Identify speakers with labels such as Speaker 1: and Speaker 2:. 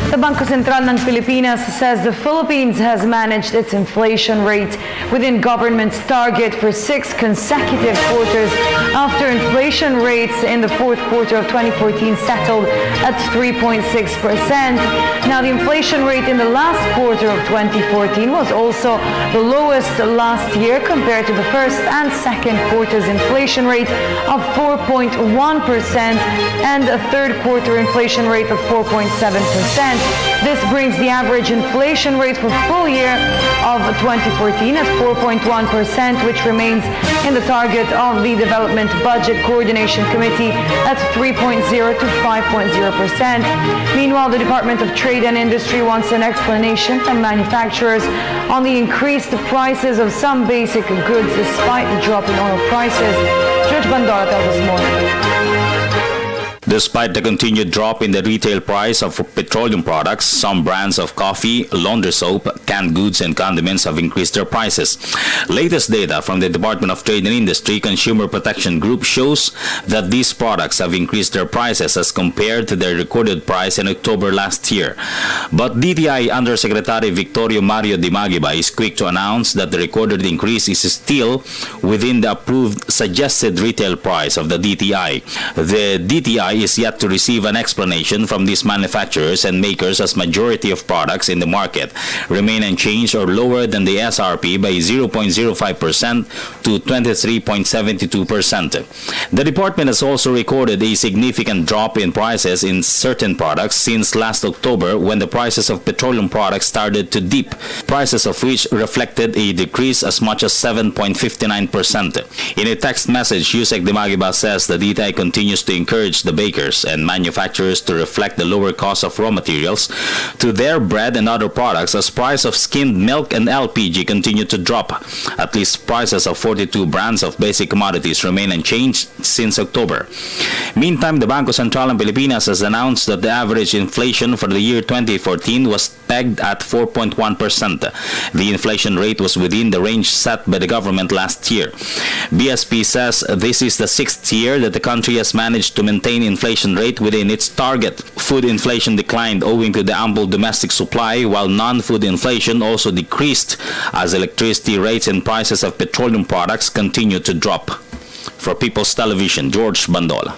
Speaker 1: The Bangko Sentral ng Pilipinas says the Philippines has managed its inflation rate within government's target for 6 consecutive quarters after inflation rates in the fourth quarter of 2014 settled at 3.6%. Now, the inflation rate in the last quarter of 2014 was also the lowest last year compared to the first and second quarter's inflation rate of 4.1% and a third quarter inflation rate of 4.7%. This brings the average inflation rate for full year of 2014 at 4.1%, which remains in the target of the Development Budget Coordination Committee at 3.0 to 5.0%. Meanwhile, the Department of Trade and Industry wants an explanation from manufacturers on the increased prices of some basic goods despite the drop in oil prices. Jorge Bandola tells us more.
Speaker 2: Despite the continued drop in the retail price of petroleum products, some brands of coffee, laundry soap, canned goods, and condiments have increased their prices. Latest data from the Department of Trade and Industry Consumer Protection Group shows that these products have increased their prices as compared to their recorded price in October last year. But DTI Undersecretary Victorio Mario Dimagiba is quick to announce that the recorded increase is still within the approved suggested retail price of the DTI. The DTI is yet to receive an explanation from these manufacturers and makers, as majority of products in the market remain unchanged or lower than the SRP by 0.05% to 23.72%. The department has also recorded a significant drop in prices in certain products since last October, when the prices of petroleum products started to dip, prices of which reflected a decrease as much as 7.59%. In a text message, Yusek Dimagiba says the DTI continues to encourage the bakers and manufacturers to reflect the lower cost of raw materials to their bread and other products, as price of skimmed milk and LPG continue to drop. At least prices of 42 brands of basic commodities remain unchanged since October. Meantime, the Bangko Sentral ng Pilipinas has announced that the average inflation for the year 2014 was pegged at 4.1%. The inflation rate was within the range set by the government last year. BSP says this is the 6th year that the country has managed to maintain inflation rate within its target. Food inflation declined owing to the ample domestic supply, while non-food inflation also decreased as electricity rates and prices of petroleum products continue to drop. For People's Television, Jorge Bandola.